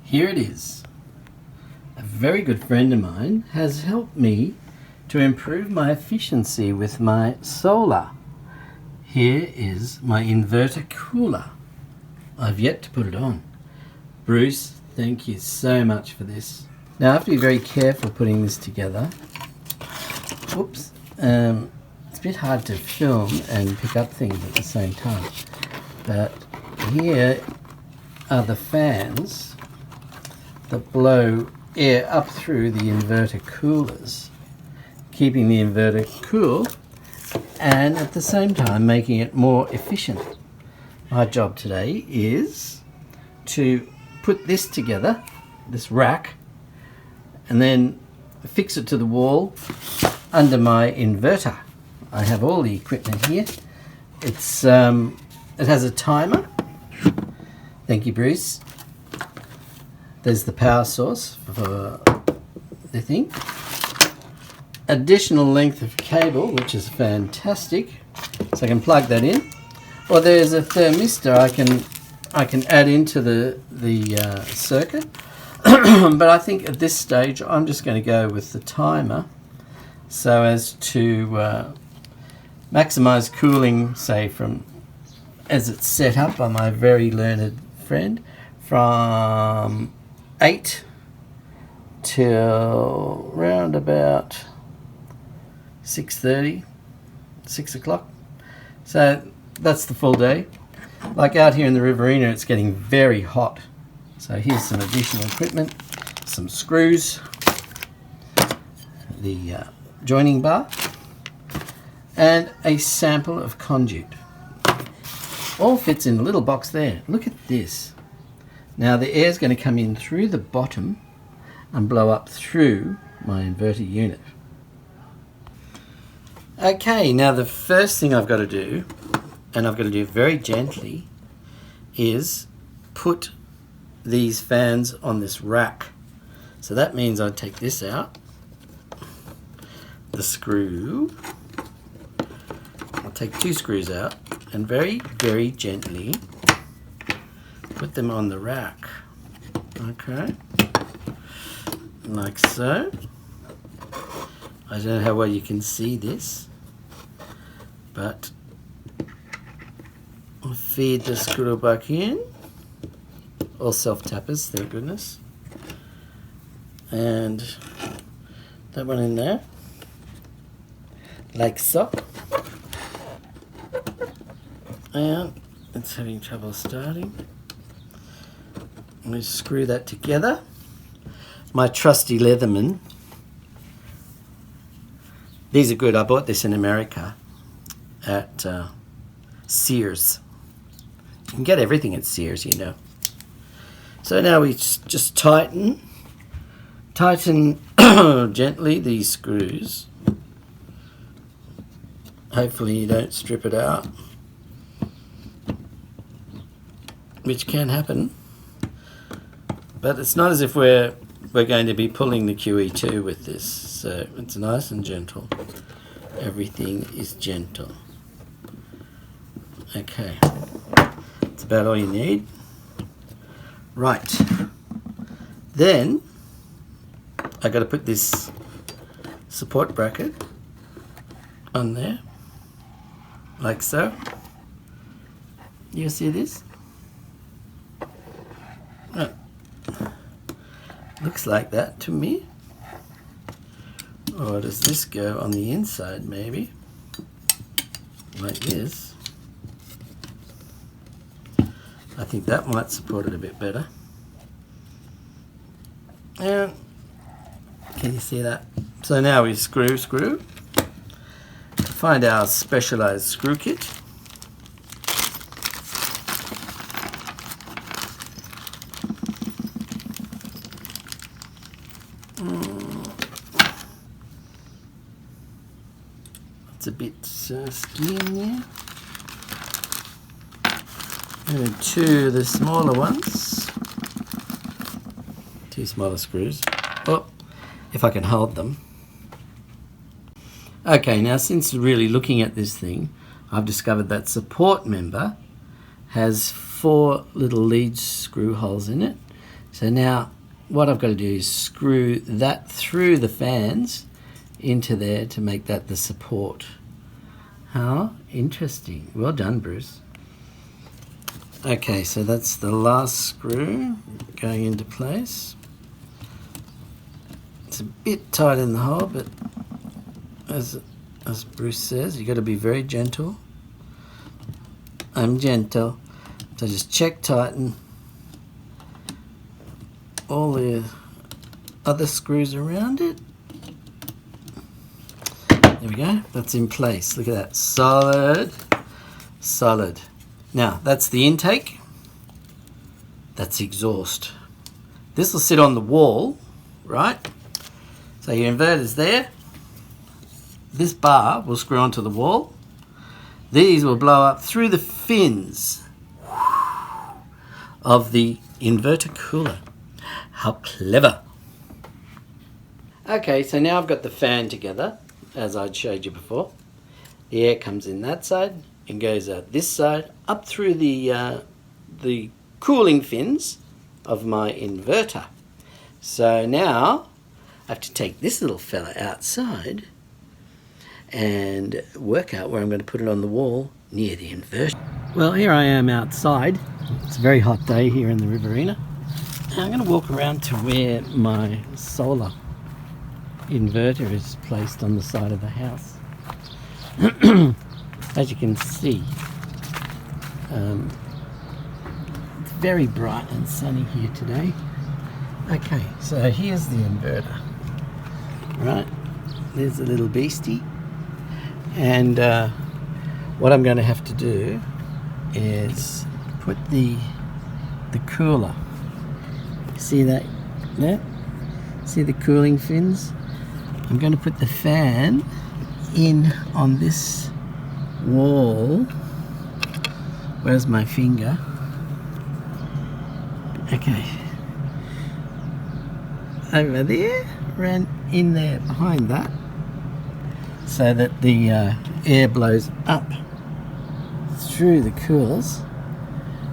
Here it is. A very good friend of mine has helped me to improve my efficiency with my solar. Here is my inverter cooler. I've yet to put it on. Bruce, thank you so much for this. Now I have to be very careful putting this together. Oops. It's a bit hard to film and pick up things at the same time. But here are the fans that blow air up through the inverter coolers, keeping the inverter cool and at the same time making it more efficient. My job today is to put this together, this rack, and then fix it to the wall under my inverter. I have all the equipment here. It has a timer. Thank you, Bruce. There's the power source for the thing. Additional length of cable, which is fantastic. So I can plug that in. Or there's a thermistor I can add into the circuit. But I think at this stage I'm just going to go with the timer so as to maximize cooling, say from as it's set up by my very learned friend, from 8 till round about 6:30, 6 o'clock. So that's the full day. Like out here in the Riverina, it's getting very hot. So here's some additional equipment, some screws, the joining bar, and a sample of conduit. All fits in a little box there. Look at this. Now the air is going to come in through the bottom and blow up through my inverter unit. Okay, now the first thing I've got to do, and I've got to do it very gently, is put these fans on this rack. So that means I take this out, the screw, I'll take 2 screws out and very, very gently put them on the rack. Okay, like so. I don't know how well you can see this, but I'll feed the screw back in. All self-tappers, thank goodness. And that one in there, like so. And it's having trouble starting. I'm going to screw that together. My trusty Leatherman. These are good. I bought this in America at Sears. You can get everything at Sears, you know. So now we just tighten gently these screws. Hopefully you don't strip it out, which can happen. But it's not as if we're going to be pulling the QE2 with this, so it's nice and gentle. Everything is gentle. Okay, that's about all you need. Right, then I got to put this support bracket on there, like so. You see this? Oh. Looks like that to me. Or does this go on the inside maybe? Like this. I think that might support it a bit better. And can you see that? So now we screw. Find our specialized screw kit. It's a bit skinny in there. And 2 of the smaller ones. 2 smaller screws. Oh, if I can hold them. Okay, now since really looking at this thing, I've discovered that support member has 4 little lead screw holes in it. So now what I've got to do is screw that through the fans into there to make that the support. How interesting. Well done, Bruce. Okay, so that's the last screw going into place. It's a bit tight in the hole, but as Bruce says, you've got to be very gentle. I'm gentle. So just check tighten all the other screws around it. There we go. That's in place. Look at that. Solid. Solid. Now, that's the intake. That's the exhaust. This will sit on the wall, right? So your inverter's there. This bar will screw onto the wall. These will blow up through the fins of the inverter cooler. How clever. Okay, so now I've got the fan together, as I'd showed you before. The air comes in that side and goes out this side, up through the cooling fins of my inverter. So now I have to take this little fella outside and work out where I'm going to put it on the wall near the inverter. Well, here I am outside. It's a very hot day here in the Riverina. And I'm going to walk around to where my solar inverter is placed on the side of the house. As you can see, it's very bright and sunny here today. Okay, so here's the inverter. Right, there's a little beastie. And what I'm going to have to do is put the cooler. See that there? See the cooling fins? I'm going to put the fan in on this wall. Where's my finger? Okay. Over there, around in there behind that, so that the air blows up through the coolers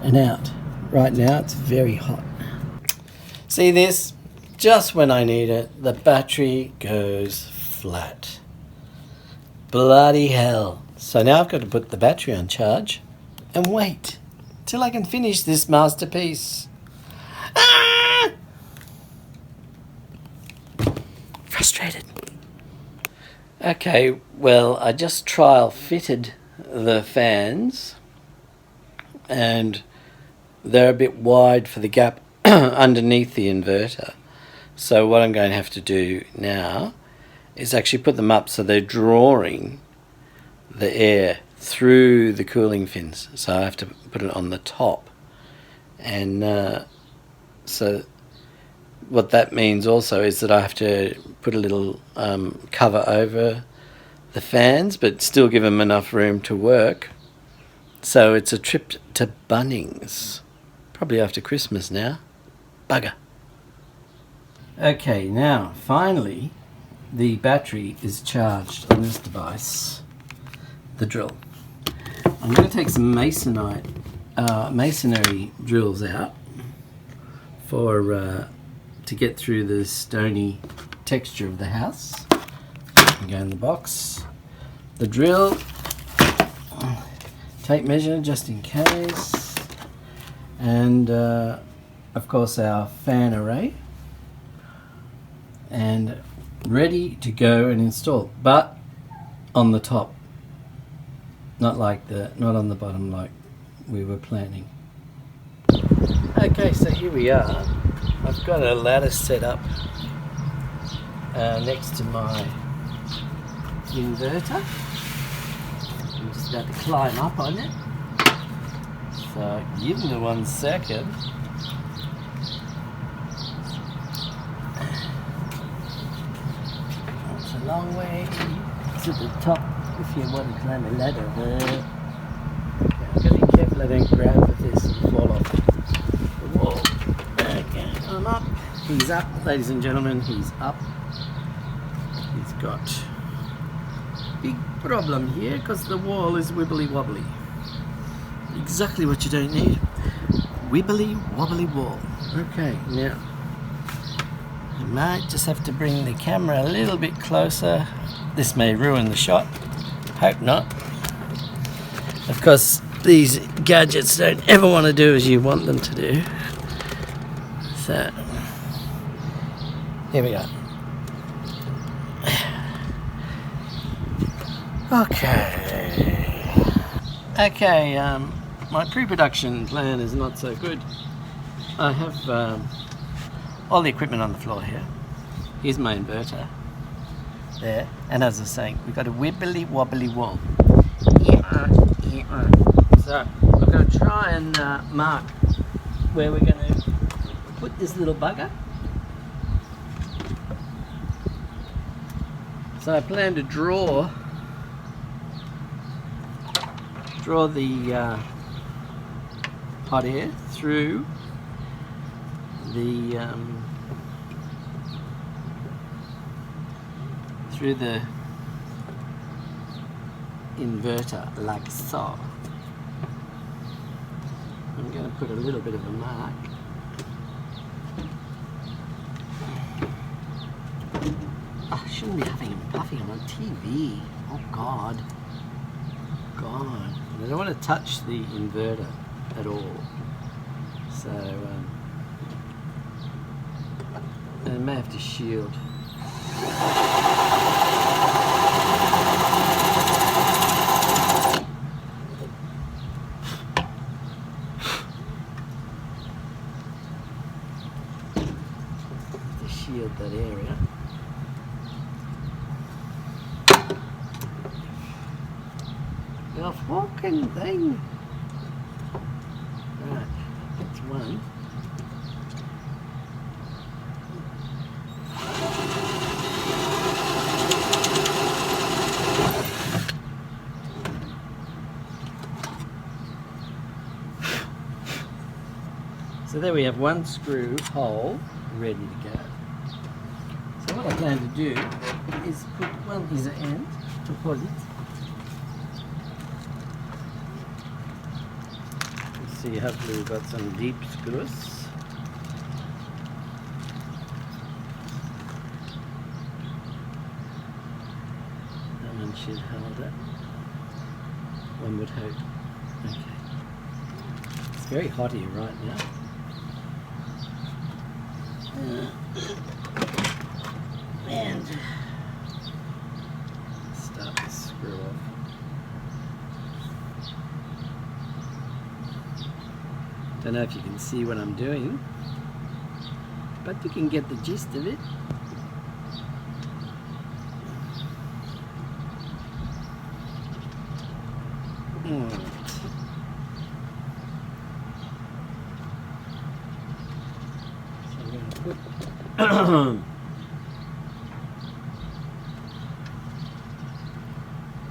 and out. Right now it's very hot. See this? Just when I need it, the battery goes flat. Bloody hell. So now I've got to put the battery on charge and wait till I can finish this masterpiece. Ah! Frustrated. Okay, well, I just trial fitted the fans and they're a bit wide for the gap underneath the inverter. So what I'm going to have to do now is actually put them up so they're drawing the air through the cooling fins. So I have to put it on the top. And so what that means also is that I have to put a little cover over the fans, but still give them enough room to work. So it's a trip to Bunnings, probably after Christmas now. Bugger. Okay, now finally the battery is charged on this device, the drill. I'm going to take some masonry drills out for to get through the stony texture of the house. And go in the box. The drill, tape measure just in case, and of course our fan array, and ready to go and install, but on the top, not on the bottom like we were planning. Okay, so here we are. I've got a ladder set up next to my inverter. I'm just about to climb up on it. So give me 1 second. That's a long way to the top if you want to climb a ladder. Okay, I've got to be careful I don't grab with this and fall off the wall. Okay, I'm up. He's up, ladies and gentlemen, he's up. He's got big problem here because the wall is wibbly wobbly. Exactly what you don't need. wibbly wobbly wall. Okay, now I might just have to bring the camera a little bit closer. This may ruin the shot. Hope not. Of course, these gadgets don't ever want to do as you want them to do. So, here we go. Okay, my pre-production plan is not so good. I have all the equipment on the floor here. Here's my inverter there, and as I was saying, we've got a wibbly wobbly wall. So I'm going to try and mark where we're going to put this little bugger. So I plan to draw the hot air through the inverter like so. I'm going to put a little bit of a mark. I shouldn't be huffing and puffing. I'm on TV. Oh God. I don't want to touch the inverter at all. So I may have to shield. Shield that area. The fucking thing. Right, that's one. So there we have one screw hole ready to go. So what I plan to do is put one either end to hold it. Let's see, hopefully we've got some deep screws. That one should hold it. One would hope. Okay. It's very hot here right now. And start the screw off. Don't know if you can see what I'm doing, but you can get the gist of it.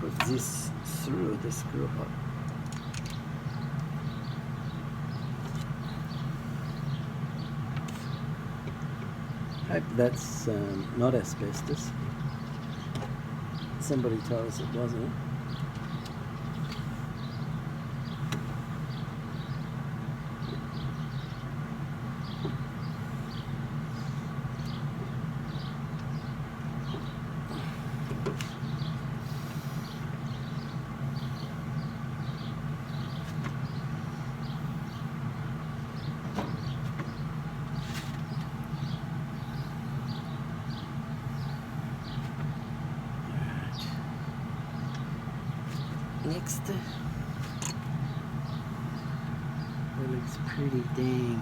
Put this through the screw hole. Hope that's not asbestos. Somebody told us it wasn't. Next, that looks pretty dang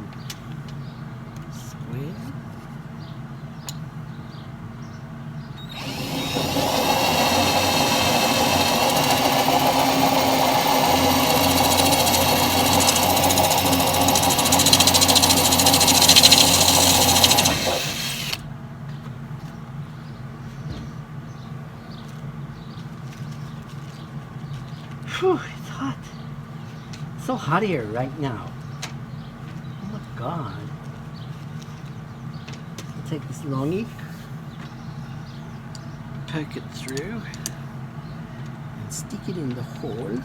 square. Whew, it's hot. It's so hot here right now. Oh my God. I'll take this longie, poke it through, and stick it in the hole,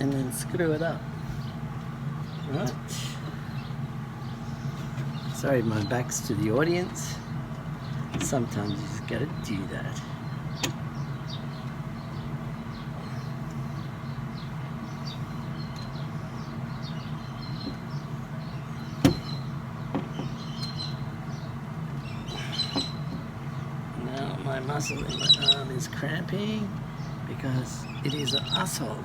and then screw it up. Right. Sorry, my back's to the audience. Sometimes you just gotta do that. Now my muscle in my arm is cramping because it is an asshole.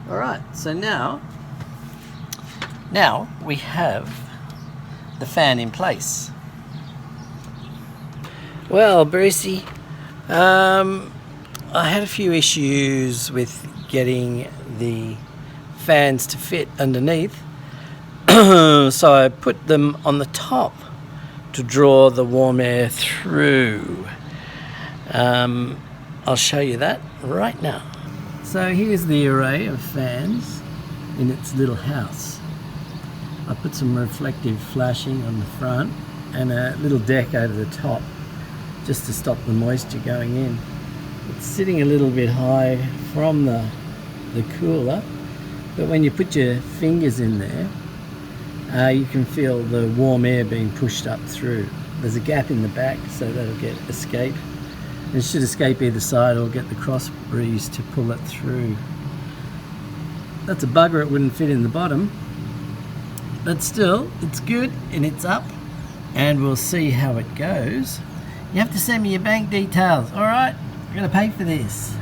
Alright, so now we have the fan in place. Well, Brucey, I had a few issues with getting the fans to fit underneath, so I put them on the top to draw the warm air through. I'll show you that right now. So here's the array of fans in its little house. I put some reflective flashing on the front and a little deck over the top just to stop the moisture going in. It's sitting a little bit high from the cooler, but when you put your fingers in there, you can feel the warm air being pushed up through. There's a gap in the back, so that'll get escape. It should escape either side or get the cross breeze to pull it through. That's a bugger, it wouldn't fit in the bottom. But still, it's good and it's up, and we'll see how it goes. You have to send me your bank details, alright? I'm gonna pay for this.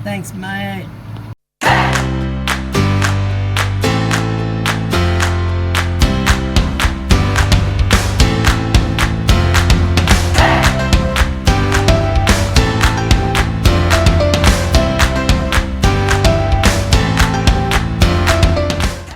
Thanks, mate.